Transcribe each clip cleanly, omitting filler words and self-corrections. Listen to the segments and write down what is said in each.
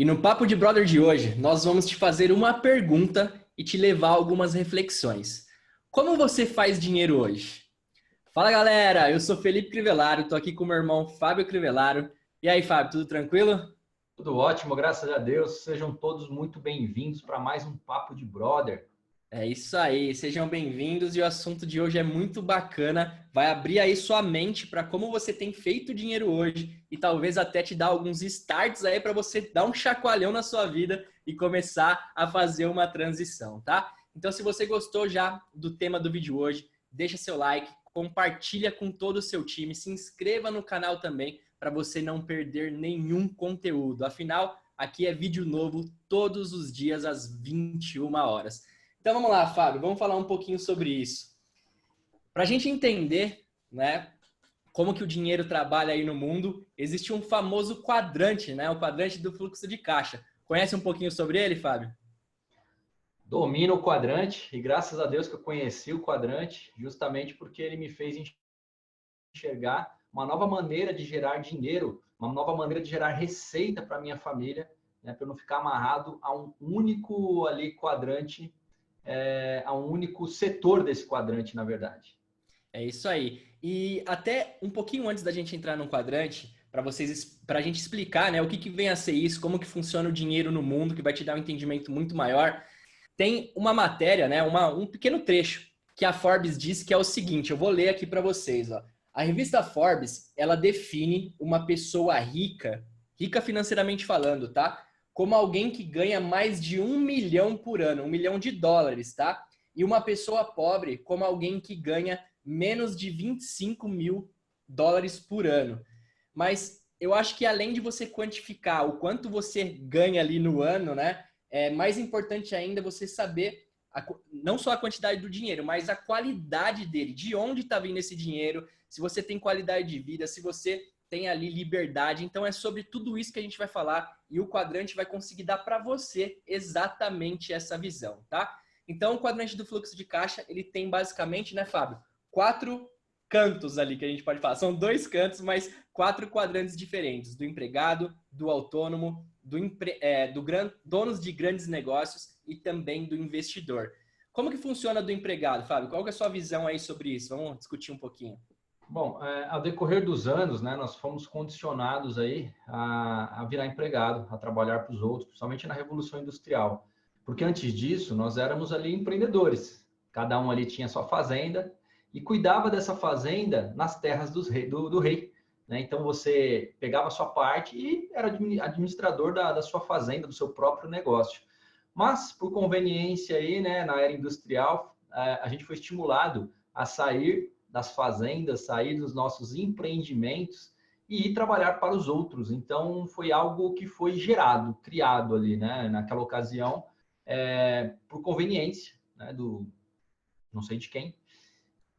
E no Papo de Brother de hoje, nós vamos te fazer uma pergunta e te levar a algumas reflexões. Como você faz dinheiro hoje? Fala galera, eu sou Felipe Crivellaro, tô aqui com meu irmão Fábio Crivellaro. E aí, Fábio, tudo tranquilo? Tudo ótimo, graças a Deus. Sejam todos muito bem-vindos para mais um Papo de Brother. É isso aí, sejam bem-vindos e o assunto de hoje é muito bacana. Vai abrir aí sua mente para como você tem feito dinheiro hoje e talvez até te dar alguns starts aí para você dar um chacoalhão na sua vida e começar a fazer uma transição, tá? Então, se você gostou já do tema do vídeo hoje, deixa seu like, compartilha com todo o seu time, se inscreva no canal também para você não perder nenhum conteúdo. Afinal, aqui é vídeo novo todos os dias às 21 horas. Então vamos lá, Fábio, vamos falar um pouquinho sobre isso. Para a gente entender, né, como que o dinheiro trabalha aí no mundo, existe um famoso quadrante, né, o quadrante do fluxo de caixa. Conhece um pouquinho sobre ele, Fábio? Domino o quadrante e graças a Deus que eu conheci o quadrante, justamente porque ele me fez enxergar uma nova maneira de gerar dinheiro, uma nova maneira de gerar receita para minha família, né, para eu não ficar amarrado a um único ali quadrante, a um único setor desse quadrante, na verdade. É isso aí. E até um pouquinho antes da gente entrar no quadrante, para a gente explicar, né, o que, que vem a ser isso, como que funciona o dinheiro no mundo, que vai te dar um entendimento muito maior, tem uma matéria, né, um pequeno trecho que a Forbes diz que é o seguinte, eu vou ler aqui para vocês, ó. A revista Forbes, ela define uma pessoa rica, rica financeiramente falando, tá? Como alguém que ganha mais de 1 milhão por ano, US$ 1 milhão, tá? E uma pessoa pobre como alguém que ganha menos de 25 mil dólares por ano. Mas eu acho que além de você quantificar o quanto você ganha ali no ano, né? É mais importante ainda você saber não só a quantidade do dinheiro, mas a qualidade dele, de onde está vindo esse dinheiro, se você tem qualidade de vida, se você tem ali liberdade. Então é sobre tudo isso que a gente vai falar e o quadrante vai conseguir dar para você exatamente essa visão, tá? Então o quadrante do fluxo de caixa, ele tem basicamente, né, Fábio, 4 cantos ali que a gente pode falar. São 2 cantos, mas 4 quadrantes diferentes, do empregado, do autônomo, donos de grandes negócios e também do investidor. Como que funciona do empregado, Fábio? Qual que é a sua visão aí sobre isso? Vamos discutir um pouquinho. Bom, ao decorrer dos anos, né, nós fomos condicionados aí a virar empregado, a trabalhar para os outros, principalmente na Revolução Industrial. Porque antes disso, nós éramos ali empreendedores. Cada um ali tinha sua fazenda e cuidava dessa fazenda nas terras do rei. Né? Então, você pegava a sua parte e era administrador da sua fazenda, do seu próprio negócio. Mas, por conveniência aí, né, na era industrial, a gente foi estimulado a sair das fazendas, sair dos nossos empreendimentos e ir trabalhar para os outros. Então, foi algo que foi gerado, criado ali, né, naquela ocasião, por conveniência, né, não sei de quem.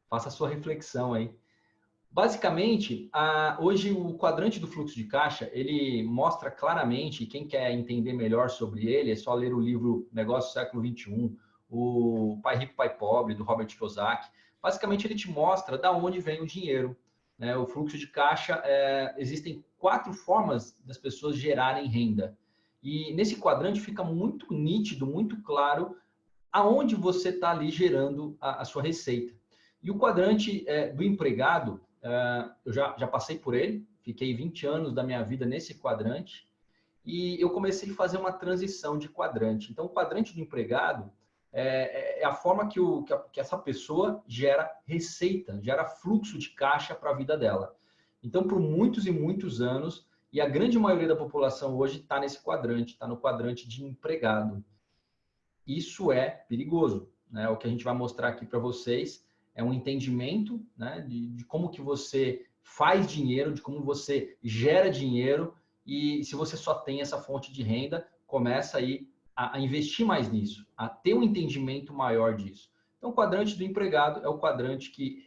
Faça a sua reflexão aí. Basicamente, hoje o quadrante do fluxo de caixa, ele mostra claramente, quem quer entender melhor sobre ele, é só ler o livro Negócio do Século XXI, o Pai Rico, Pai Pobre, do Robert Kiyosaki. Basicamente, ele te mostra da onde vem o dinheiro. Né? O fluxo de caixa, existem 4 formas das pessoas gerarem renda. E nesse quadrante fica muito nítido, muito claro, aonde você está ali gerando a sua receita. E o quadrante do empregado, eu já passei por ele, fiquei 20 anos da minha vida nesse quadrante, e eu comecei a fazer uma transição de quadrante. Então, o quadrante do empregado é a forma que essa pessoa gera receita, gera fluxo de caixa para a vida dela. Então, por muitos e muitos anos, e a grande maioria da população hoje está nesse quadrante, está no quadrante de empregado. Isso é perigoso, né? O que a gente vai mostrar aqui para vocês é um entendimento, né, de como que você faz dinheiro, de como você gera dinheiro, e se você só tem essa fonte de renda, começa aí a investir mais nisso, a ter um entendimento maior disso. Então, o quadrante do empregado é o quadrante que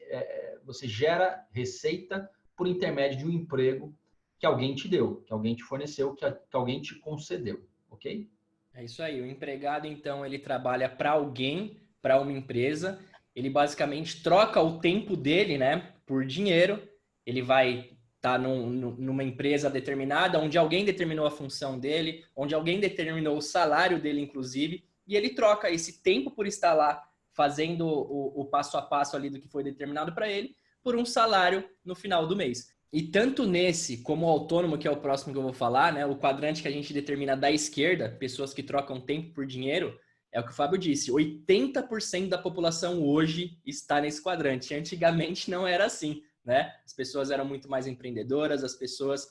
você gera receita por intermédio de um emprego que alguém te deu, que alguém te forneceu, que alguém te concedeu, ok? É isso aí. O empregado, então, ele trabalha para alguém, para uma empresa. Ele basicamente troca o tempo dele, né, por dinheiro. Ele vai tá numa empresa determinada, onde alguém determinou a função dele, onde alguém determinou o salário dele, inclusive, e ele troca esse tempo por estar lá fazendo o passo a passo ali do que foi determinado para ele, por um salário no final do mês. E tanto nesse como o autônomo, que é o próximo que eu vou falar, né, o quadrante que a gente determina da esquerda, pessoas que trocam tempo por dinheiro, é o que o Fábio disse, 80% da população hoje está nesse quadrante. Antigamente não era assim, né? As pessoas eram muito mais empreendedoras, as pessoas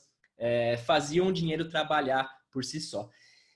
faziam o dinheiro trabalhar por si só.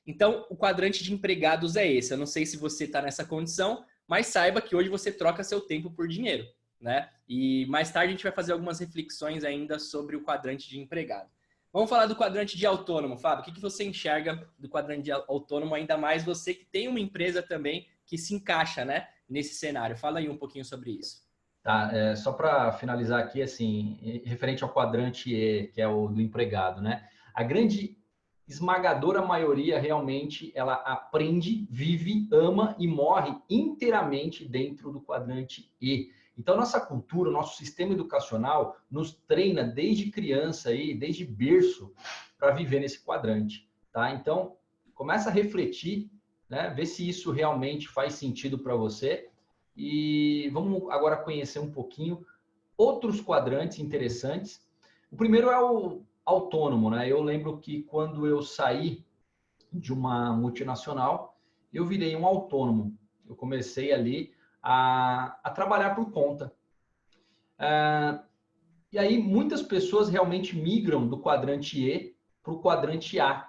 Então, o quadrante de empregados é esse. Eu não sei se você está nessa condição, mas saiba que hoje você troca seu tempo por dinheiro, né? E mais tarde a gente vai fazer algumas reflexões ainda sobre o quadrante de empregado. Vamos falar do quadrante de autônomo, Fábio. O que você enxerga do quadrante de autônomo, ainda mais você que tem uma empresa também que se encaixa, né, nesse cenário? Fala aí um pouquinho sobre isso. Tá, só para finalizar aqui, assim, referente ao quadrante E, que é o do empregado, né? A grande esmagadora maioria realmente ela aprende, vive, ama e morre inteiramente dentro do quadrante E. Então, nossa cultura, nosso sistema educacional nos treina desde criança, aí, desde berço, para viver nesse quadrante. Tá? Então, começa a refletir, né? Ver se isso realmente faz sentido para você. E vamos agora conhecer um pouquinho outros quadrantes interessantes. O primeiro é o autônomo, né? Eu lembro que quando eu saí de uma multinacional, eu virei um autônomo. Eu comecei ali a trabalhar por conta. E aí muitas pessoas realmente migram do quadrante E para o quadrante A.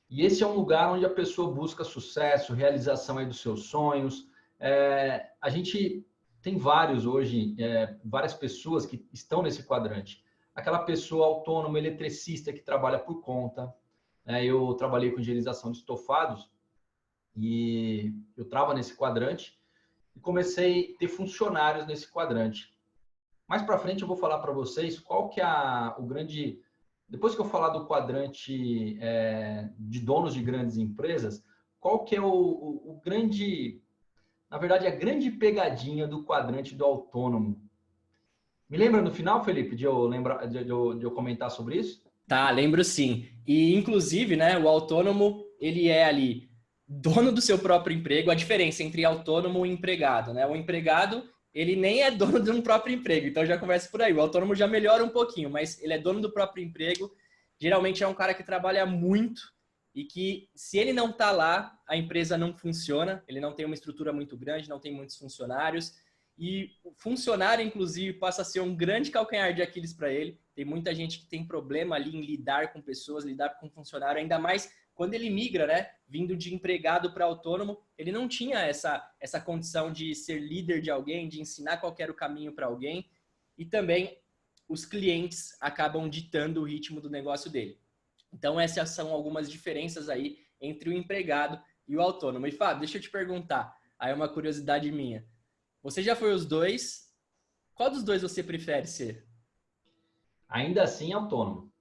E esse é um lugar onde a pessoa busca sucesso, realização aí dos seus sonhos. A gente tem vários hoje, várias pessoas que estão nesse quadrante. Aquela pessoa autônoma, eletricista que trabalha por conta. Eu trabalhei com higienização de estofados e eu estava nesse quadrante e comecei a ter funcionários nesse quadrante. Mais para frente eu vou falar para vocês qual que é o grande... Depois que eu falar do quadrante de donos de grandes empresas, qual que é o grande... Na verdade, a grande pegadinha do quadrante do autônomo. Me lembra no final, Felipe, de eu comentar sobre isso? Tá, lembro sim. E, inclusive, né, o autônomo, ele é ali dono do seu próprio emprego. A diferença entre autônomo e empregado, né? O empregado, ele nem é dono de um próprio emprego, então já começa por aí. O autônomo já melhora um pouquinho, mas ele é dono do próprio emprego. Geralmente é um cara que trabalha muito e que, se ele não tá lá, a empresa não funciona. Ele não tem uma estrutura muito grande, não tem muitos funcionários. E o funcionário, inclusive, passa a ser um grande calcanhar de Aquiles para ele. Tem muita gente que tem problema ali em lidar com pessoas, lidar com funcionário, ainda mais quando ele migra, né? Vindo de empregado para autônomo, ele não tinha essa condição de ser líder de alguém, de ensinar qual era o caminho para alguém. E também os clientes acabam ditando o ritmo do negócio dele. Então, essas são algumas diferenças aí entre o empregado e o autônomo. E, Fábio, deixa eu te perguntar, aí é uma curiosidade minha. Você já foi os dois. Qual dos dois você prefere ser? Ainda assim, autônomo.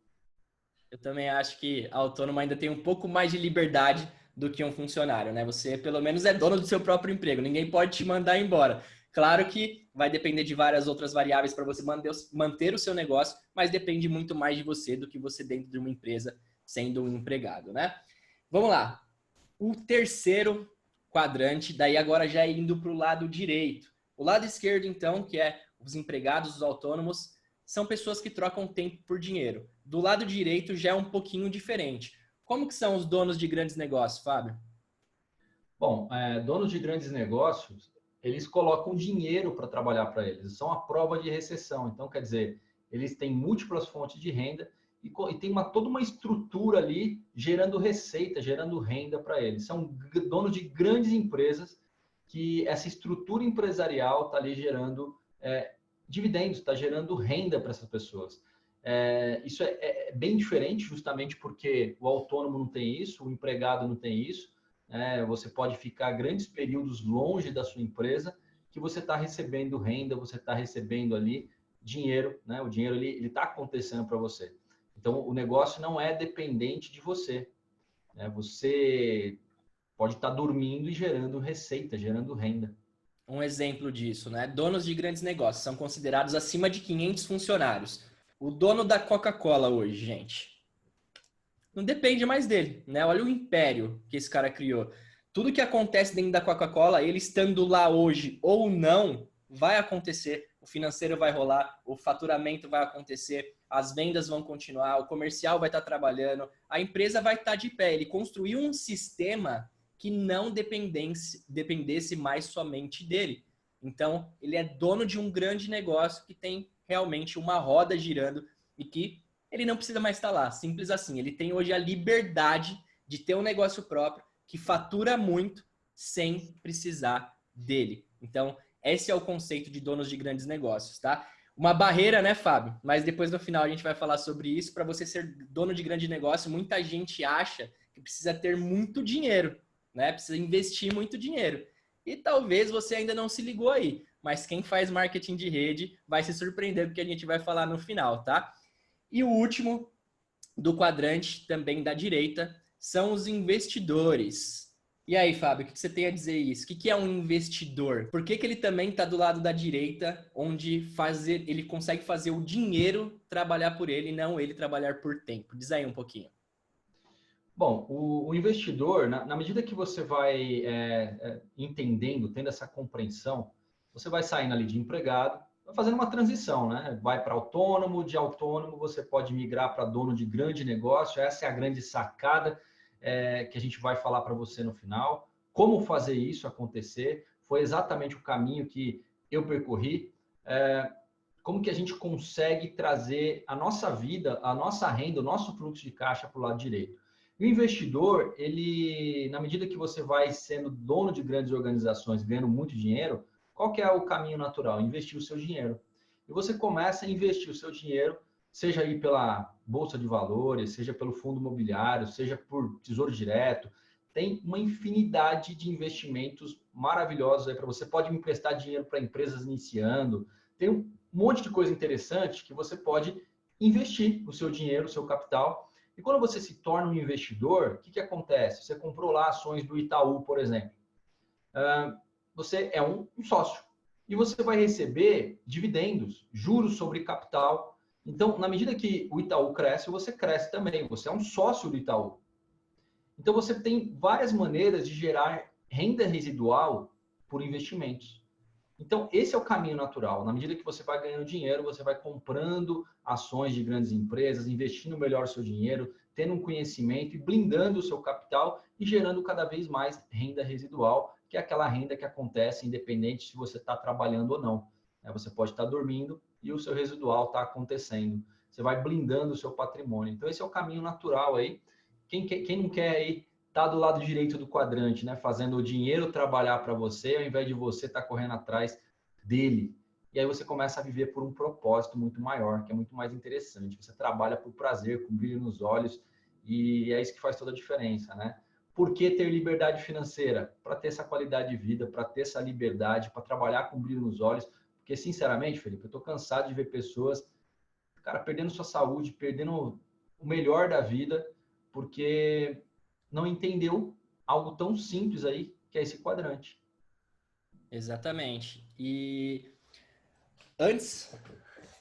Eu também acho que autônomo ainda tem um pouco mais de liberdade do que um funcionário, né? Você, pelo menos, é dono do seu próprio emprego. Ninguém pode te mandar embora. Claro que vai depender de várias outras variáveis para você manter o seu negócio, mas depende muito mais de você do que você dentro de uma empresa sendo um empregado, né? Vamos lá. O terceiro quadrante, daí agora já indo para o lado direito. O lado esquerdo, então, que é os empregados, os autônomos, são pessoas que trocam tempo por dinheiro. Do lado direito já é um pouquinho diferente. Como que são os donos de grandes negócios, Fábio? Bom, donos de grandes negócios, eles colocam dinheiro para trabalhar para eles. São a prova de recessão. Então, quer dizer, eles têm múltiplas fontes de renda e tem toda uma estrutura ali gerando receita, gerando renda para eles. São donos de grandes empresas que essa estrutura empresarial está ali gerando dividendos, está gerando renda para essas pessoas. Isso é bem diferente, justamente porque o autônomo não tem isso, o empregado não tem isso. Você pode ficar grandes períodos longe da sua empresa que você está recebendo renda, você está recebendo ali dinheiro, né? O dinheiro ele está acontecendo para você. Então, o negócio não é dependente de você. Você pode estar dormindo e gerando receita, gerando renda. Um exemplo disso, né? Donos de grandes negócios são considerados acima de 500 funcionários. O dono da Coca-Cola hoje, gente, não depende mais dele, né? Olha o império que esse cara criou. Tudo que acontece dentro da Coca-Cola, ele estando lá hoje ou não, vai acontecer. O financeiro vai rolar, o faturamento vai acontecer, as vendas vão continuar, o comercial vai estar trabalhando, a empresa vai estar de pé. Ele construiu um sistema que não dependesse mais somente dele. Então, ele é dono de um grande negócio que tem realmente uma roda girando e que ele não precisa mais estar lá. Simples assim. Ele tem hoje a liberdade de ter um negócio próprio que fatura muito sem precisar dele. Então, esse é o conceito de donos de grandes negócios, tá? Uma barreira, né, Fábio? Mas depois no final a gente vai falar sobre isso. Para você ser dono de grande negócio, muita gente acha que precisa ter muito dinheiro, né? Precisa investir muito dinheiro. E talvez você ainda não se ligou aí, mas quem faz marketing de rede vai se surpreender porque a gente vai falar no final, tá? E o último do quadrante, também da direita, são os investidores. E aí, Fábio, o que você tem a dizer isso? O que é um investidor? Por que ele também está do lado da direita, onde ele consegue fazer o dinheiro trabalhar por ele e não ele trabalhar por tempo? Diz aí um pouquinho. Bom, o investidor, na medida que você vai entendendo, tendo essa compreensão, você vai saindo ali de empregado, vai fazendo uma transição, né? Vai para autônomo, de autônomo você pode migrar para dono de grande negócio. Essa é a grande sacada que a gente vai falar para você no final. Como fazer isso acontecer? Foi exatamente o caminho que eu percorri. Como que a gente consegue trazer a nossa vida, a nossa renda, o nosso fluxo de caixa para o lado direito? O investidor, ele, na medida que você vai sendo dono de grandes organizações, ganhando muito dinheiro, qual que é o caminho natural? Investir o seu dinheiro. E você começa a investir o seu dinheiro, seja aí pela bolsa de valores, seja pelo fundo imobiliário, seja por tesouro direto. Tem uma infinidade de investimentos maravilhosos aí para você. Pode emprestar dinheiro para empresas iniciando. Tem um monte de coisa interessante que você pode investir o seu dinheiro, o seu capital. E quando você se torna um investidor, o que acontece? Você comprou lá ações do Itaú, por exemplo. Você é um sócio. E você vai receber dividendos, juros sobre capital. Então, na medida que o Itaú cresce, você cresce também. Você é um sócio do Itaú. Então, você tem várias maneiras de gerar renda residual por investimentos. Então, esse é o caminho natural. Na medida que você vai ganhando dinheiro, você vai comprando ações de grandes empresas, investindo melhor o seu dinheiro, tendo um conhecimento e blindando o seu capital e gerando cada vez mais renda residual, que é aquela renda que acontece independente se você está trabalhando ou não. Você pode estar dormindo e o seu residual está acontecendo. Você vai blindando o seu patrimônio. Então, esse é o caminho natural aí. Quem não quer aí tá do lado direito do quadrante, né? Fazendo o dinheiro trabalhar para você, ao invés de você estar correndo atrás dele. E aí você começa a viver por um propósito muito maior, que é muito mais interessante. Você trabalha por prazer, com brilho nos olhos, e é isso que faz toda a diferença, né? Por que ter liberdade financeira? Para ter essa qualidade de vida, para ter essa liberdade, para trabalhar com brilho nos olhos. Porque, sinceramente, Felipe, eu estou cansado de ver pessoas, cara, perdendo sua saúde, perdendo o melhor da vida, porque não entendeu algo tão simples aí, que é esse quadrante. Exatamente. E antes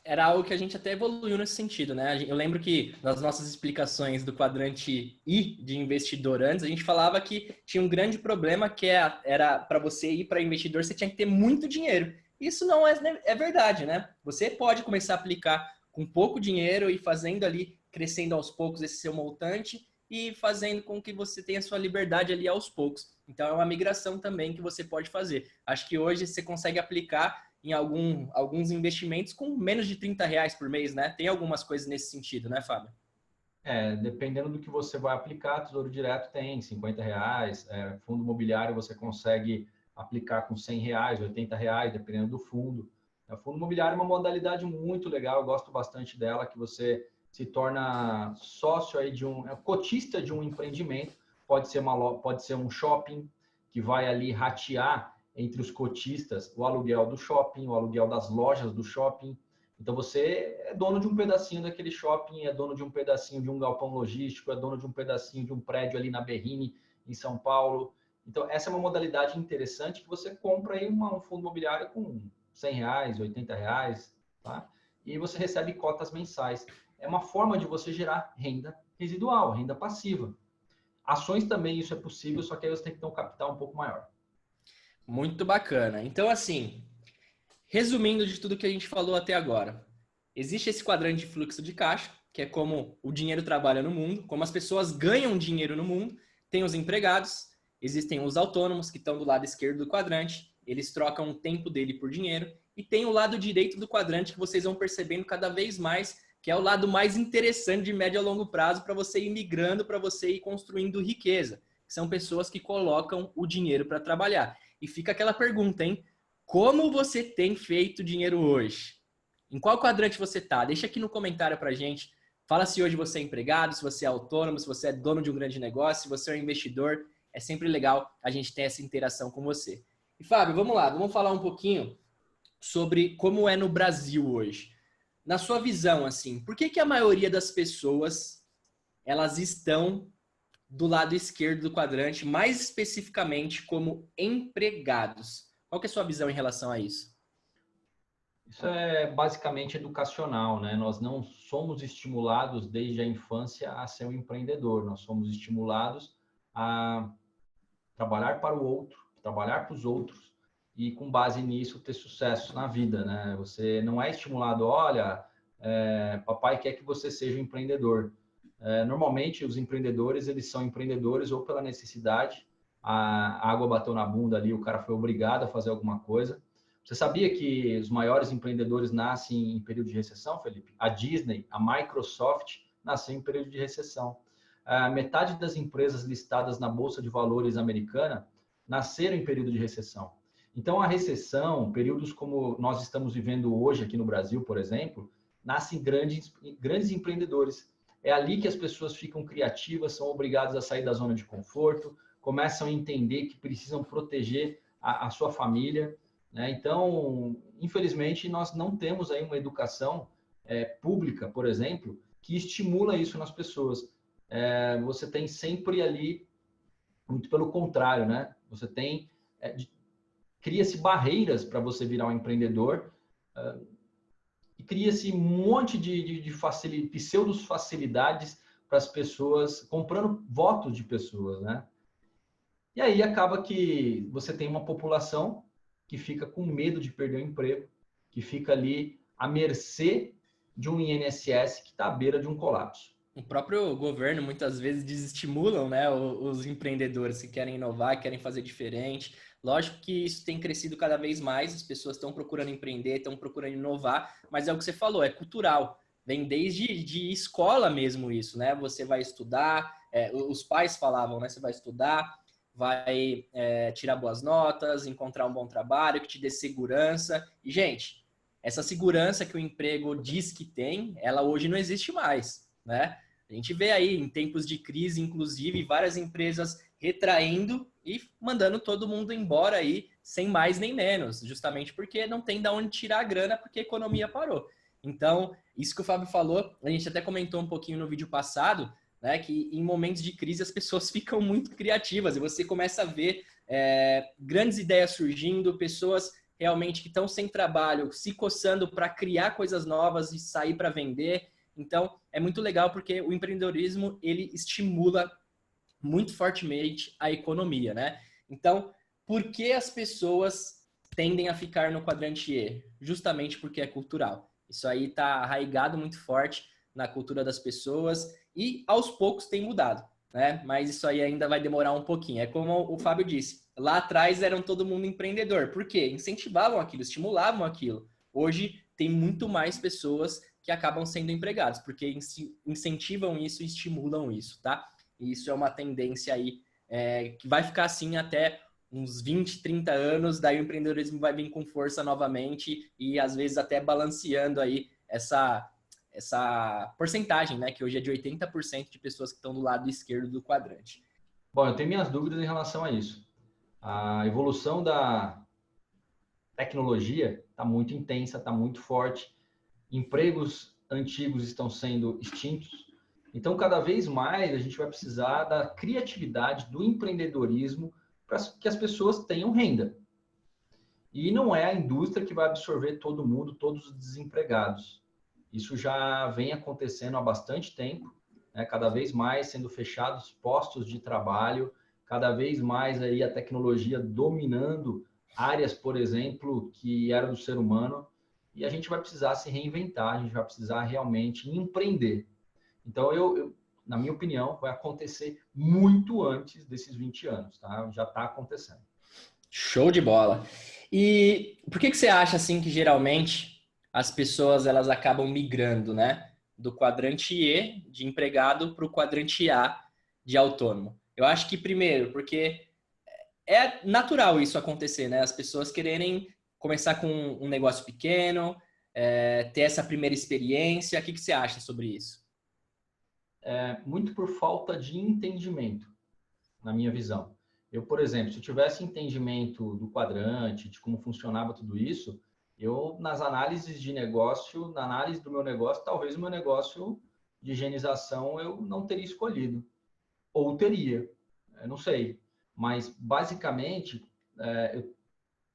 era algo que a gente até evoluiu nesse sentido, né? Eu lembro que nas nossas explicações do quadrante I de investidor antes, a gente falava que tinha um grande problema que era para você ir para investidor, você tinha que ter muito dinheiro. Isso não é verdade, né? Você pode começar a aplicar com pouco dinheiro e fazendo ali, crescendo aos poucos esse seu montante e fazendo com que você tenha sua liberdade ali aos poucos. Então é uma migração também que você pode fazer. Acho que hoje você consegue aplicar em alguns investimentos com menos de R$ 30 por mês, né? Tem algumas coisas nesse sentido, né, Fábio? Dependendo do que você vai aplicar, Tesouro Direto tem R$ 50, fundo imobiliário você consegue aplicar com R$ 100, R$ 80, dependendo do fundo. O fundo imobiliário é uma modalidade muito legal, eu gosto bastante dela, que você se torna sócio aí cotista de um empreendimento, pode ser um shopping que vai ali ratear entre os cotistas o aluguel do shopping, o aluguel das lojas do shopping. Então você é dono de um pedacinho daquele shopping, é dono de um pedacinho de um galpão logístico, é dono de um pedacinho de um prédio ali na Berrini, em São Paulo. Então essa é uma modalidade interessante que você compra aí um fundo imobiliário com R$ 100, R$ 80, tá? e você recebe cotas mensais. É uma forma de você gerar renda residual, renda passiva. Ações também isso é possível, só que aí você tem que ter um capital um pouco maior. Muito bacana. Então, assim, resumindo de tudo que a gente falou até agora, existe esse quadrante de fluxo de caixa, que é como o dinheiro trabalha no mundo, como as pessoas ganham dinheiro no mundo. Tem os empregados, existem os autônomos que estão do lado esquerdo do quadrante, eles trocam o tempo dele por dinheiro, e tem o lado direito do quadrante que vocês vão percebendo cada vez mais, que é o lado mais interessante de médio a longo prazo para você ir migrando, para você ir construindo riqueza. São pessoas que colocam o dinheiro para trabalhar. E fica aquela pergunta, hein? Como você tem feito dinheiro hoje? Em qual quadrante você tá? Deixa aqui no comentário pra gente. Fala se hoje você é empregado, se você é autônomo, se você é dono de um grande negócio, se você é um investidor. É sempre legal a gente ter essa interação com você. E Fábio, vamos lá, vamos falar um pouquinho sobre como é no Brasil hoje. Na sua visão, assim, por que a maioria das pessoas elas estão do lado esquerdo do quadrante, mais especificamente como empregados? Qual que é a sua visão em relação a isso? Isso é basicamente educacional, né? Nós não somos estimulados desde a infância a ser um empreendedor, nós somos estimulados a trabalhar para o outro, trabalhar para os outros e com base nisso ter sucesso na vida, né? Você não é estimulado, olha, papai quer que você seja um empreendedor. Normalmente os empreendedores eles são empreendedores ou pela necessidade, a água bateu na bunda ali, o cara foi obrigado a fazer alguma coisa. Você sabia que os maiores empreendedores nascem em período de recessão, Felipe? A Disney, a Microsoft nasceu em período de recessão. A metade das empresas listadas na Bolsa de Valores americana nasceram em período de recessão. Então, a recessão, períodos como nós estamos vivendo hoje aqui no Brasil, por exemplo, nascem grandes empreendedores. É ali que as pessoas ficam criativas, são obrigadas a sair da zona de conforto, começam a entender que precisam proteger a sua família, né? Então, infelizmente, nós não temos aí uma educação pública, por exemplo, que estimula isso nas pessoas. Você tem sempre ali, muito pelo contrário, né? Você tem, cria-se barreiras para você virar um empreendedor e cria-se um monte de pseudos facilidades para as pessoas, comprando votos de pessoas, né? E aí acaba que você tem uma população que fica com medo de perder o emprego, que fica ali à mercê de um INSS que está à beira de um colapso. O próprio governo muitas vezes desestimulam, né, os empreendedores que querem inovar, querem fazer diferente. Lógico que isso tem crescido cada vez mais, as pessoas estão procurando empreender, estão procurando inovar, mas é o que você falou, é cultural. Vem desde de escola mesmo isso, né? Você vai estudar, os pais falavam, né? Você vai estudar, vai tirar boas notas, encontrar um bom trabalho que te dê segurança. E, gente, essa segurança que o emprego diz que tem, ela hoje não existe mais, né? A gente vê aí, em tempos de crise, inclusive, várias empresas retraindo e mandando todo mundo embora aí, sem mais nem menos, justamente porque não tem de onde tirar a grana, porque a economia parou. Então, isso que o Fábio falou, a gente até comentou um pouquinho no vídeo passado, né, que em momentos de crise as pessoas ficam muito criativas e você começa a ver grandes ideias surgindo, pessoas realmente que estão sem trabalho, se coçando para criar coisas novas e sair para vender. Então, é muito legal porque o empreendedorismo, ele estimula muito fortemente a economia, né? Então, por que as pessoas tendem a ficar no quadrante E? Justamente porque é cultural. Isso aí está arraigado muito forte na cultura das pessoas e aos poucos tem mudado, né? Mas isso aí ainda vai demorar um pouquinho. É como o Fábio disse, lá atrás eram todo mundo empreendedor. Por quê? Incentivavam aquilo, estimulavam aquilo. Hoje tem muito mais pessoas que acabam sendo empregados, porque incentivam isso e estimulam isso, tá? E isso é uma tendência aí que vai ficar assim até uns 20, 30 anos, daí o empreendedorismo vai vir com força novamente e às vezes até balanceando aí essa porcentagem, né? Que hoje é de 80% de pessoas que estão do lado esquerdo do quadrante. Bom, eu tenho minhas dúvidas em relação a isso. A evolução da tecnologia está muito intensa, está muito forte. Empregos antigos estão sendo extintos. Então, cada vez mais a gente vai precisar da criatividade, do empreendedorismo para que as pessoas tenham renda. E não é a indústria que vai absorver todo mundo, todos os desempregados. Isso já vem acontecendo há bastante tempo, né? Cada vez mais sendo fechados postos de trabalho, cada vez mais aí a tecnologia dominando áreas, por exemplo, que eram do ser humano, e a gente vai precisar se reinventar, a gente vai precisar realmente empreender. Então, na minha opinião, vai acontecer muito antes desses 20 anos, tá? Já está acontecendo. Show de bola. E por que você acha assim que geralmente as pessoas elas acabam migrando, né, do quadrante E de empregado para o quadrante A de autônomo? Eu acho que primeiro, porque é natural isso acontecer, né? As pessoas quererem começar com um negócio pequeno, ter essa primeira experiência. O que você acha sobre isso? Muito por falta de entendimento, na minha visão. Eu, por exemplo, se eu tivesse entendimento do quadrante, de como funcionava tudo isso, eu, nas análises de negócio, na análise do meu negócio, talvez o meu negócio de higienização eu não teria escolhido. Ou teria, eu não sei. Mas, basicamente,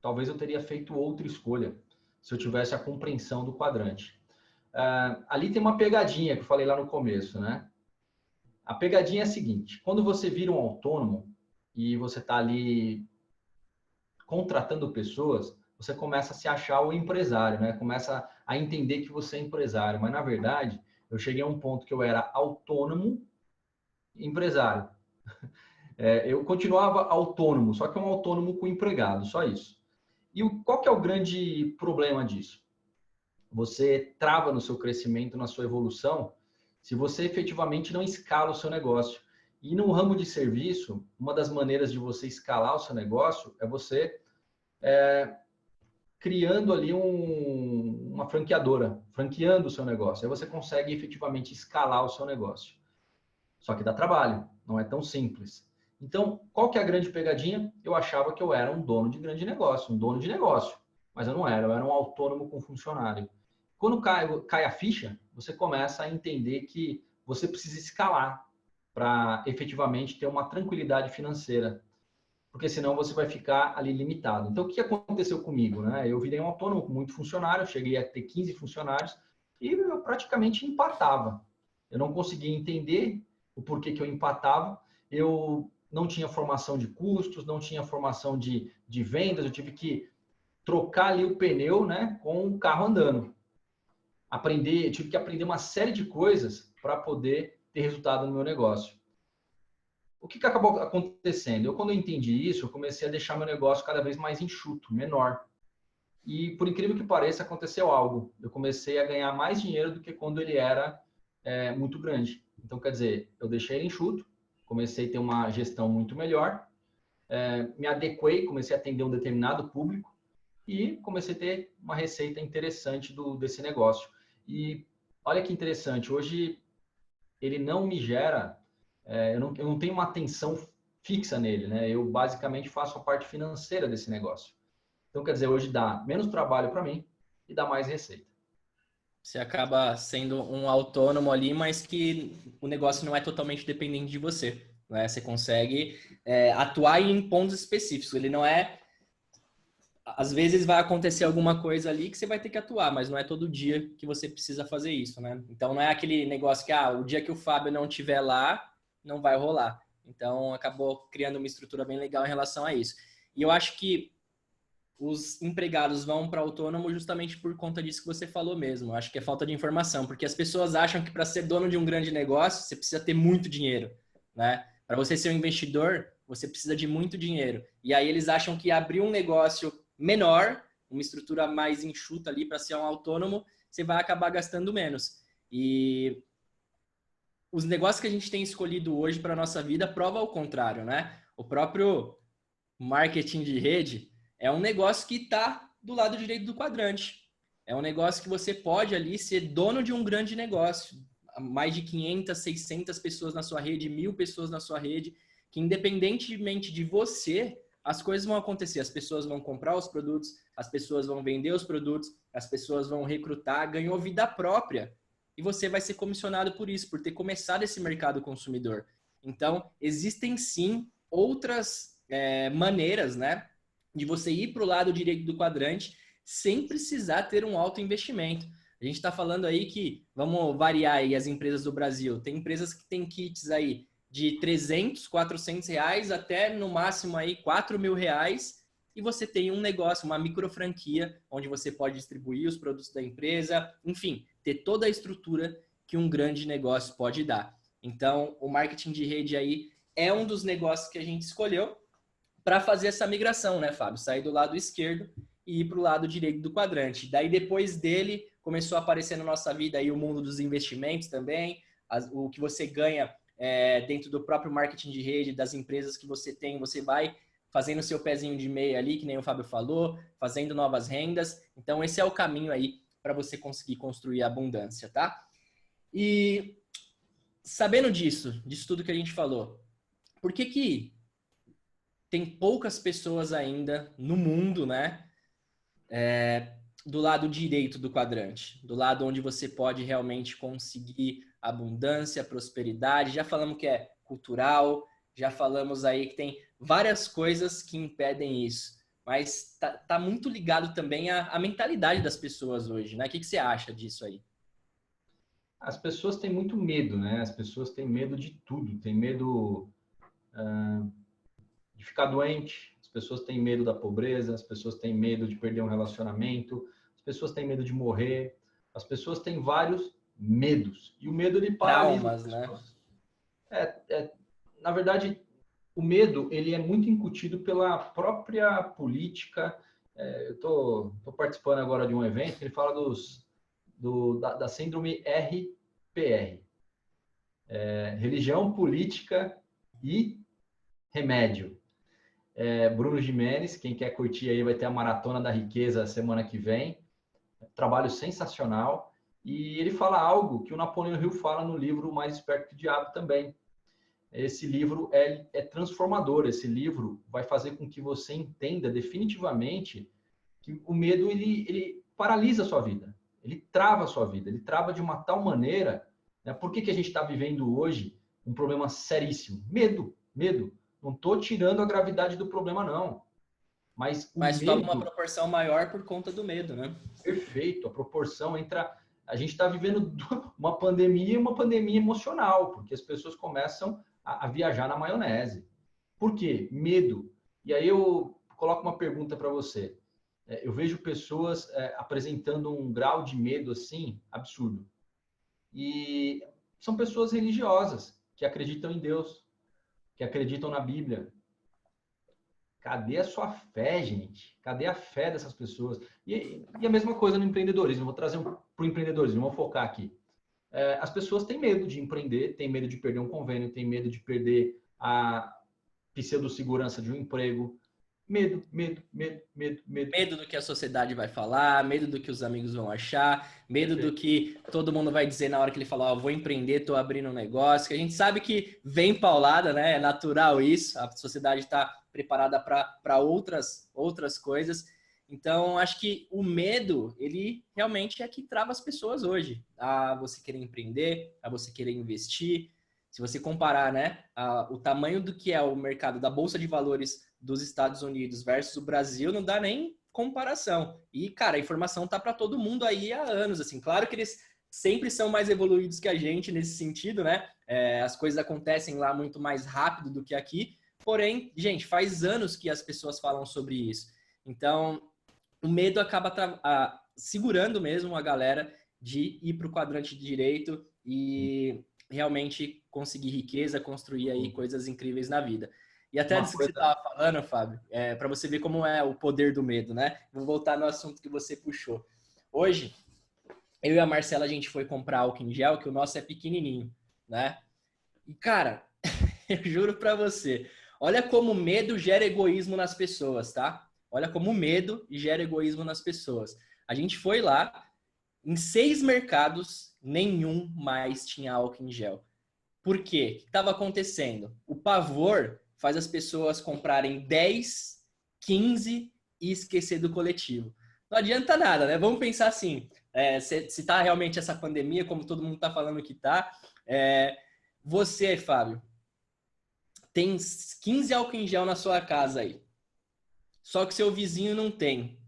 talvez eu teria feito outra escolha, se eu tivesse a compreensão do quadrante. Ali tem uma pegadinha que eu falei lá no começo, né? A pegadinha é a seguinte: quando você vira um autônomo e você está ali contratando pessoas, você começa a se achar o empresário, né? Começa a entender que você é empresário. Mas, na verdade, eu cheguei a um ponto que eu era autônomo empresário. Eu continuava autônomo, só que um autônomo com empregado, só isso. E qual que é o grande problema disso? Você trava no seu crescimento, na sua evolução, se você efetivamente não escala o seu negócio. E no ramo de serviço, uma das maneiras de você escalar o seu negócio é você criando ali uma franqueadora, franqueando o seu negócio. Aí você consegue efetivamente escalar o seu negócio. Só que dá trabalho, não é tão simples. Então, qual que é a grande pegadinha? Eu achava que eu era um dono de grande negócio, um dono de negócio. Mas eu não era, eu era um autônomo com funcionário. Quando cai a ficha, você começa a entender que você precisa escalar para efetivamente ter uma tranquilidade financeira, porque senão você vai ficar ali limitado. Então, o que aconteceu comigo? Né? Eu virei um autônomo com muito funcionário, cheguei a ter 15 funcionários e eu praticamente empatava. Eu não conseguia entender o porquê que eu empatava. Eu não tinha formação de custos, não tinha formação de vendas, eu tive que trocar ali o pneu, né, com o carro andando. Tive que aprender uma série de coisas para poder ter resultado no meu negócio. O que acabou acontecendo? Quando eu entendi isso, eu comecei a deixar meu negócio cada vez mais enxuto, menor. E, por incrível que pareça, aconteceu algo. Eu comecei a ganhar mais dinheiro do que quando ele era muito grande. Então, quer dizer, eu deixei ele enxuto, comecei a ter uma gestão muito melhor, me adequei, comecei a atender um determinado público e comecei a ter uma receita interessante desse negócio. E olha que interessante, hoje ele não me gera, eu não tenho uma atenção fixa nele, né? Eu basicamente faço a parte financeira desse negócio. Então, quer dizer, hoje dá menos trabalho para mim e dá mais receita. Você acaba sendo um autônomo ali, mas que o negócio não é totalmente dependente de você, né? Você consegue atuar em pontos específicos. Ele não é... Às vezes vai acontecer alguma coisa ali que você vai ter que atuar, mas não é todo dia que você precisa fazer isso, né? Então não é aquele negócio que, o dia que o Fábio não estiver lá, não vai rolar. Então acabou criando uma estrutura bem legal em relação a isso. E eu acho que os empregados vão para autônomo justamente por conta disso que você falou mesmo. Eu acho que é falta de informação, porque as pessoas acham que para ser dono de um grande negócio, você precisa ter muito dinheiro, né? Para você ser um investidor, você precisa de muito dinheiro. E aí eles acham que abrir um negócio menor, uma estrutura mais enxuta ali para ser um autônomo, você vai acabar gastando menos. E os negócios que a gente tem escolhido hoje para a nossa vida prova ao contrário, né? O próprio marketing de rede é um negócio que está do lado direito do quadrante. É um negócio que você pode ali ser dono de um grande negócio. Mais de 500, 600 pessoas na sua rede, 1.000 pessoas na sua rede, que independentemente de você, as coisas vão acontecer. As pessoas vão comprar os produtos, as pessoas vão vender os produtos, as pessoas vão recrutar, ganhou vida própria. E você vai ser comissionado por isso, por ter começado esse mercado consumidor. Então, existem sim outras maneiras, né, de você ir para o lado direito do quadrante sem precisar ter um alto investimento. A gente está falando aí que, vamos variar aí as empresas do Brasil, tem empresas que têm kits aí de 300, 400 reais até no máximo aí 4 mil reais, e você tem um negócio, uma micro franquia, onde você pode distribuir os produtos da empresa, enfim, ter toda a estrutura que um grande negócio pode dar. Então, o marketing de rede aí é um dos negócios que a gente escolheu para fazer essa migração, né, Fábio? Sair do lado esquerdo e ir para o lado direito do quadrante. Daí, depois dele, começou a aparecer na nossa vida aí o mundo dos investimentos também, o que você ganha dentro do próprio marketing de rede, das empresas que você tem, você vai fazendo seu pezinho de meia ali, que nem o Fábio falou, fazendo novas rendas. Então, esse é o caminho aí para você conseguir construir a abundância, tá? E sabendo disso tudo que a gente falou, por que tem poucas pessoas ainda no mundo, né? Do lado direito do quadrante, do lado onde você pode realmente conseguir abundância, prosperidade. Já falamos que é cultural, já falamos aí que tem várias coisas que impedem isso, mas tá muito ligado também à mentalidade das pessoas hoje, né? O que você acha disso aí? As pessoas têm muito medo, né? As pessoas têm medo de tudo, têm medo de ficar doente, as pessoas têm medo da pobreza, as pessoas têm medo de perder um relacionamento, as pessoas têm medo de morrer, as pessoas têm vários medos. E o medo, ele paralisa as Traumas, né? pessoas. Na verdade, o medo, ele é muito incutido pela própria política. Eu tô participando agora de um evento que ele fala da síndrome RPR, religião, política e remédio. Bruno Gimenez, quem quer curtir aí vai ter a Maratona da Riqueza semana que vem, trabalho sensacional, e ele fala algo que o Napoleão Hill fala no livro Mais Esperto que o Diabo também. Esse livro é transformador, esse livro vai fazer com que você entenda definitivamente que o medo, ele paralisa a sua vida, ele trava a sua vida, ele trava de uma tal maneira, né? Por que a gente está vivendo hoje um problema seríssimo? Medo. Não estou tirando a gravidade do problema, não. Mas o Mas toma uma medo, proporção maior por conta do medo, né? perfeito, a proporção entre a gente está vivendo uma pandemia e uma pandemia emocional, porque as pessoas começam a viajar na maionese. Por quê? Medo. E aí eu coloco uma pergunta para você. Eu vejo pessoas apresentando um grau de medo assim absurdo. E são pessoas religiosas que acreditam em Deus, que acreditam na Bíblia. Cadê a sua fé, gente? Cadê a fé dessas pessoas? E a mesma coisa no empreendedorismo. Vou trazer para o empreendedorismo, vou focar aqui. As pessoas têm medo de empreender, têm medo de perder um convênio, têm medo de perder a pseudo-segurança de um emprego. Medo. Medo do que a sociedade vai falar, medo do que os amigos vão achar, medo do que todo mundo vai dizer na hora que ele falar, vou empreender, tô abrindo um negócio, que a gente sabe que vem paulada, né? É natural isso, a sociedade está preparada para outras coisas. Então, acho que o medo, ele realmente é que trava as pessoas hoje, a você querer empreender, a você querer investir. Se você comparar, né, o tamanho do que é o mercado da Bolsa de Valores dos Estados Unidos versus o Brasil, não dá nem comparação. E, cara, a informação tá para todo mundo aí há anos, assim. Claro que eles sempre são mais evoluídos que a gente nesse sentido, né? As coisas acontecem lá muito mais rápido do que aqui. Porém, gente, faz anos que as pessoas falam sobre isso. Então, o medo acaba segurando mesmo a galera de ir para o quadrante direito e realmente conseguir riqueza, construir aí coisas incríveis na vida. E até disso que você estava falando, Fábio, para você ver como é o poder do medo, né? Vou voltar no assunto que você puxou. Hoje, eu e a Marcela, a gente foi comprar álcool em gel, que o nosso é pequenininho, né? E, cara, eu juro para você, olha como o medo gera egoísmo nas pessoas, tá? Olha como o medo gera egoísmo nas pessoas. A gente foi lá, em 6 mercados, nenhum mais tinha álcool em gel. Por quê? O que estava acontecendo? O pavor faz as pessoas comprarem 10, 15 e esquecer do coletivo. Não adianta nada, né? Vamos pensar assim, se tá realmente essa pandemia, como todo mundo tá falando que tá, você, Fábio, tem 15 álcool em gel na sua casa aí, só que seu vizinho não tem.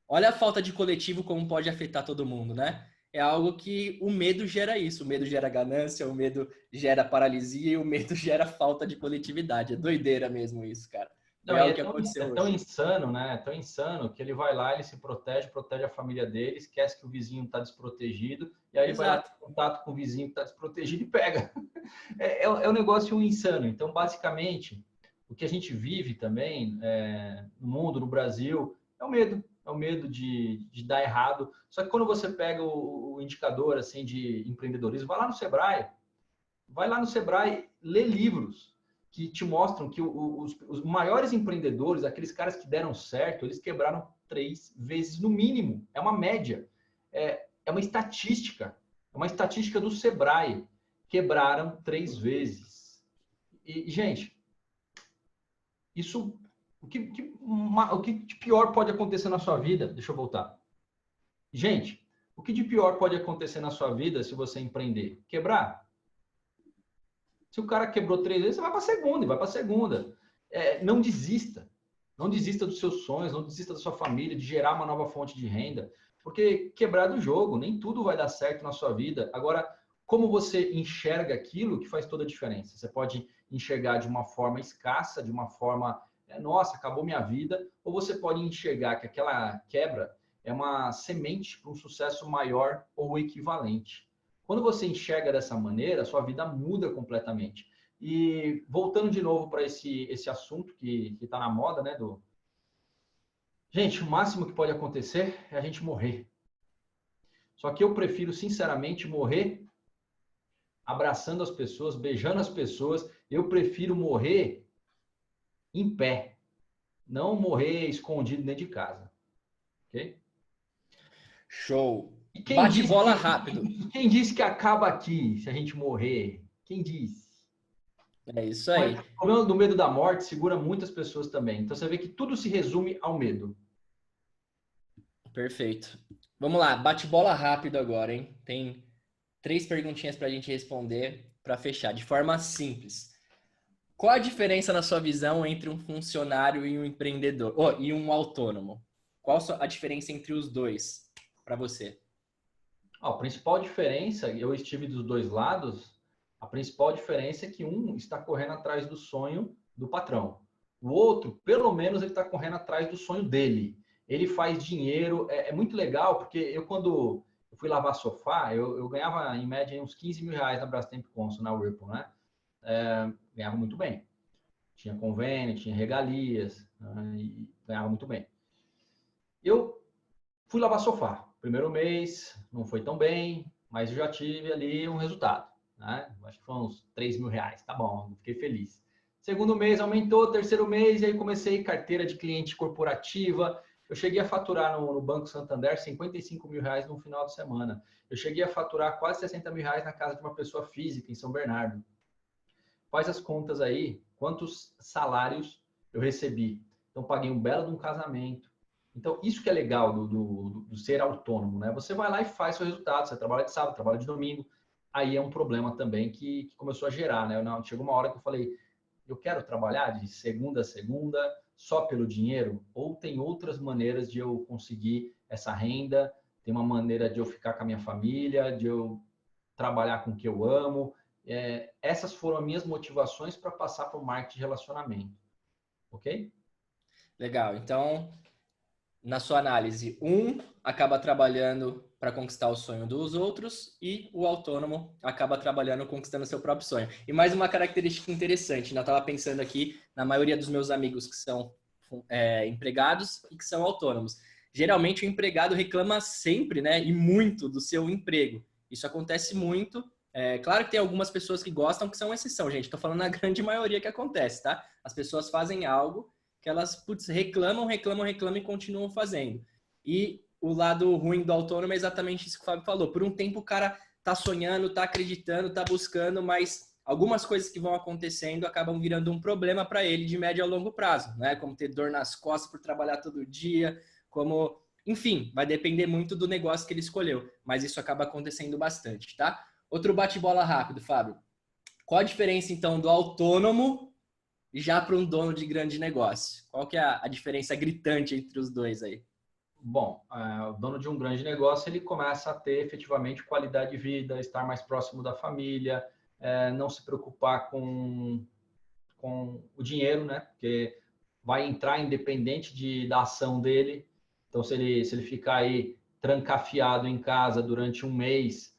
olha a falta de coletivo como pode afetar todo mundo, né? É algo que o medo gera isso. O medo gera ganância, o medo gera paralisia e o medo gera falta de coletividade. É doideira mesmo isso, cara. Foi Não, e algo que aconteceu é tão hoje. insano, né? É tão insano que ele vai lá, ele se protege, protege a família dele, esquece que o vizinho está desprotegido, e aí ele vai lá Exato. em contato com o vizinho que está desprotegido e pega. É um negócio insano. Então, basicamente, o que a gente vive também no mundo, no Brasil, é o medo. É o medo de dar errado. Só que quando você pega o indicador assim de empreendedorismo, vai lá no Sebrae, lê livros que te mostram que os maiores empreendedores, aqueles caras que deram certo, eles quebraram 3 vezes no mínimo. É uma média. É uma estatística. É uma estatística do Sebrae. Quebraram 3 vezes. E, gente, isso. O que de pior pode acontecer na sua vida? Deixa eu voltar. Gente, o que de pior pode acontecer na sua vida se você empreender? Quebrar? Se o cara quebrou 3 vezes, você vai para a segunda e vai para a segunda. Não desista. Não desista dos seus sonhos, não desista da sua família, de gerar uma nova fonte de renda. Porque quebrar do jogo, nem tudo vai dar certo na sua vida. Agora, como você enxerga aquilo que faz toda a diferença? Você pode enxergar de uma forma escassa, de uma forma, nossa, acabou minha vida, ou você pode enxergar que aquela quebra é uma semente para um sucesso maior ou equivalente. Quando você enxerga dessa maneira, a sua vida muda completamente. E voltando de novo para esse assunto que está na moda, né? Gente, o máximo que pode acontecer é a gente morrer. Só que eu prefiro, sinceramente, morrer abraçando as pessoas, beijando as pessoas. Eu prefiro morrer em pé, não morrer escondido dentro de casa. Ok? Show. E Bate bola rápido. quem disse que acaba aqui se a gente morrer? Quem disse? É isso Mas aí. o problema do medo da morte segura muitas pessoas também. Então você vê que tudo se resume ao medo. Perfeito. Vamos lá, bate bola rápido agora, hein? Tem 3 perguntinhas para a gente responder para fechar, de forma simples. Qual a diferença na sua visão entre um funcionário e um empreendedor? E um autônomo? Qual a diferença entre os dois para você? A principal diferença, eu estive dos dois lados, a principal diferença é que um está correndo atrás do sonho do patrão. O outro, pelo menos, ele está correndo atrás do sonho dele. Ele faz dinheiro, é muito legal, porque quando eu fui lavar sofá, eu ganhava, em média, uns 15 mil reais na Brastemp Consul, na Whirlpool, né? Ganhava muito bem. Tinha convênio, tinha regalias, né? E ganhava muito bem. Eu fui lavar sofá. Primeiro mês não foi tão bem, mas eu já tive ali um resultado. Né? Acho que foi uns 3 mil reais. Tá bom, fiquei feliz. Segundo mês aumentou, terceiro mês, e aí comecei carteira de cliente corporativa. Eu cheguei a faturar no Banco Santander 55 mil reais no final de semana. Eu cheguei a faturar quase 60 mil reais na casa de uma pessoa física em São Bernardo. Faz as contas aí, quantos salários eu recebi. Então, paguei um belo de um casamento. Então, isso que é legal do ser autônomo, né? Você vai lá e faz seu resultado. Você trabalha de sábado, trabalha de domingo. Aí é um problema também que começou a gerar, né? Chegou uma hora que eu falei, eu quero trabalhar de segunda a segunda só pelo dinheiro? Ou tem outras maneiras de eu conseguir essa renda? Tem uma maneira de eu ficar com a minha família, de eu trabalhar com o que eu amo? Essas foram as minhas motivações para passar para o marketing de relacionamento. Ok? Legal. Então, na sua análise, um acaba trabalhando para conquistar o sonho dos outros e o autônomo acaba trabalhando conquistando seu próprio sonho. E mais uma característica interessante, né? Eu estava pensando aqui na maioria dos meus amigos que são empregados e que são autônomos. Geralmente o empregado reclama sempre, né, e muito do seu emprego. Isso acontece muito. Claro que tem algumas pessoas que gostam, que são exceção, gente. Estou falando na grande maioria que acontece, tá? As pessoas fazem algo que elas reclamam e continuam fazendo. E o lado ruim do autônomo é exatamente isso que o Fábio falou. Por um tempo o cara tá sonhando, tá acreditando, tá buscando, mas algumas coisas que vão acontecendo acabam virando um problema para ele de médio a longo prazo, né? Como ter dor nas costas por trabalhar todo dia, como... Enfim, vai depender muito do negócio que ele escolheu, mas isso acaba acontecendo bastante, tá? Outro bate-bola rápido, Fábio. Qual a diferença, então, do autônomo já para um dono de grande negócio? Qual que é a diferença gritante entre os dois aí? Bom, o dono de um grande negócio, ele começa a ter efetivamente qualidade de vida, estar mais próximo da família, não se preocupar com o dinheiro, né? Porque vai entrar independente da ação dele. Então, se ele ficar aí trancafiado em casa durante um mês,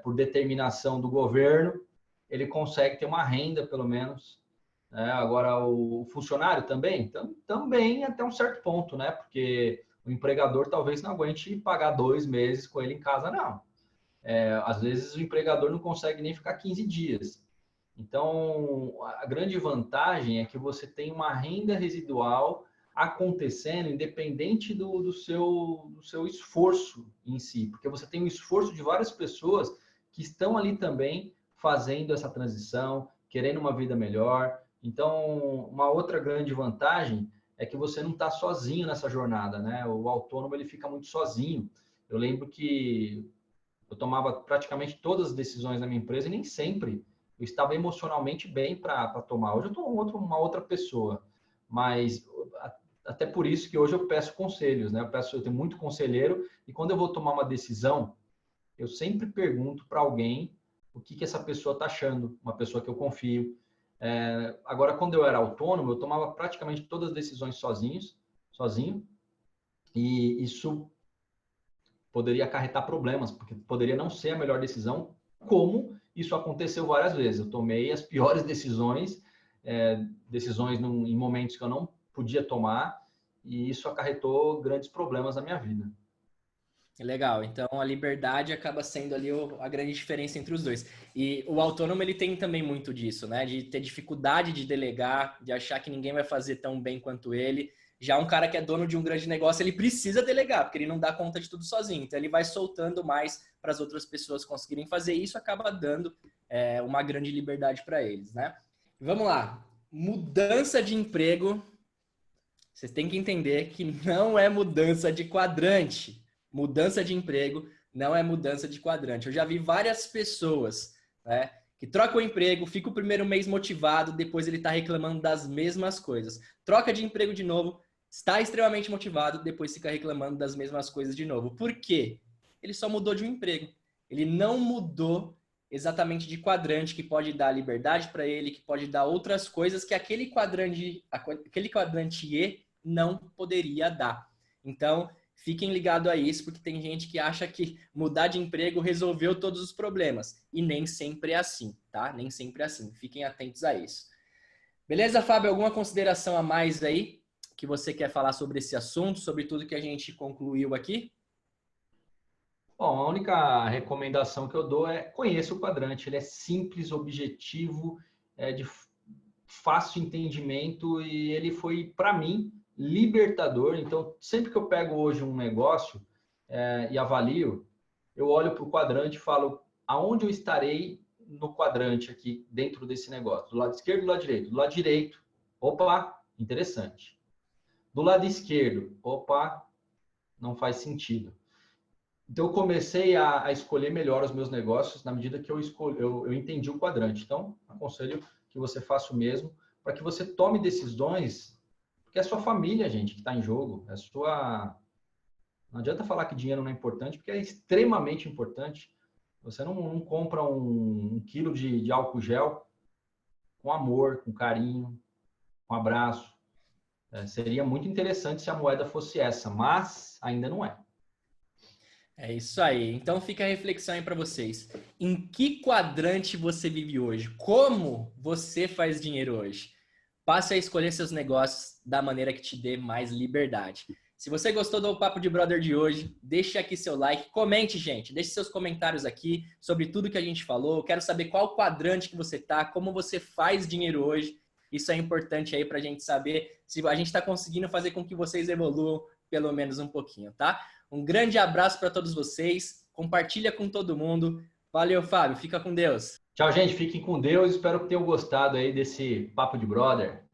por determinação do governo, ele consegue ter uma renda, pelo menos. Agora, o funcionário também? Então, também até um certo ponto, né? Porque o empregador talvez não aguente pagar 2 meses com ele em casa, não. Às vezes, o empregador não consegue nem ficar 15 dias. Então, a grande vantagem é que você tem uma renda residual acontecendo independente do seu esforço em si, porque você tem o esforço de várias pessoas que estão ali também fazendo essa transição, querendo uma vida melhor. Então, uma outra grande vantagem é que você não está sozinho nessa jornada, né? O autônomo ele fica muito sozinho. Eu lembro que eu tomava praticamente todas as decisões na minha empresa e nem sempre eu estava emocionalmente bem para tomar. Hoje eu estou uma outra pessoa, mas até por isso que hoje eu peço conselhos, né? Eu tenho muito conselheiro e quando eu vou tomar uma decisão, eu sempre pergunto para alguém o que essa pessoa está achando, uma pessoa que eu confio. Agora, quando eu era autônomo, eu tomava praticamente todas as decisões sozinho, e isso poderia acarretar problemas, porque poderia não ser a melhor decisão, como isso aconteceu várias vezes. Eu tomei as piores decisões, decisões em momentos que eu não podia tomar, e isso acarretou grandes problemas na minha vida. Legal, então a liberdade acaba sendo ali a grande diferença entre os dois. E o autônomo ele tem também muito disso, né? De ter dificuldade de delegar, de achar que ninguém vai fazer tão bem quanto ele. Já um cara que é dono de um grande negócio, ele precisa delegar, porque ele não dá conta de tudo sozinho. Então ele vai soltando mais para as outras pessoas conseguirem fazer, e isso acaba dando uma grande liberdade para eles, né? Vamos lá. Mudança de emprego. Vocês têm que entender que não é mudança de quadrante. Mudança de emprego não é mudança de quadrante. Eu já vi várias pessoas, né, que trocam o emprego, fica o primeiro mês motivado, depois ele está reclamando das mesmas coisas. Troca de emprego de novo, está extremamente motivado, depois fica reclamando das mesmas coisas de novo. Por quê? Ele só mudou de um emprego. Ele não mudou exatamente de quadrante, que pode dar liberdade para ele, que pode dar outras coisas que aquele quadrante E não poderia dar. Então, fiquem ligados a isso, porque tem gente que acha que mudar de emprego resolveu todos os problemas. E nem sempre é assim, tá? Nem sempre é assim. Fiquem atentos a isso. Beleza, Fábio? Alguma consideração a mais aí que você quer falar sobre esse assunto, sobre tudo que a gente concluiu aqui? Bom, a única recomendação que eu dou é conheça o quadrante. Ele é simples, objetivo, de fácil entendimento e ele foi, para mim, libertador. Então, sempre que eu pego hoje um negócio e avalio, eu olho para o quadrante e falo aonde eu estarei no quadrante aqui dentro desse negócio. Do lado esquerdo, do lado direito. Do lado direito, opa, interessante. Do lado esquerdo, opa, não faz sentido. Então, eu comecei a escolher melhor os meus negócios na medida que eu entendi o quadrante. Então, aconselho que você faça o mesmo para que você tome decisões, porque é a sua família, gente, que está em jogo. É a sua... Não adianta falar que dinheiro não é importante, porque é extremamente importante. Você não compra um quilo de álcool gel com amor, com carinho, com abraço. Seria muito interessante se a moeda fosse essa, mas ainda não é. É isso aí. Então fica a reflexão aí para vocês. Em que quadrante você vive hoje? Como você faz dinheiro hoje? Passe a escolher seus negócios da maneira que te dê mais liberdade. Se você gostou do Papo de Brother de hoje, deixe aqui seu like, comente, gente. Deixe seus comentários aqui sobre tudo que a gente falou. Eu quero saber qual quadrante que você tá, como você faz dinheiro hoje. Isso é importante aí para a gente saber se a gente está conseguindo fazer com que vocês evoluam pelo menos um pouquinho, tá? Um grande abraço para todos vocês. Compartilha com todo mundo. Valeu, Fábio. Fica com Deus. Tchau, gente. Fiquem com Deus. Espero que tenham gostado aí desse Papo de Brother.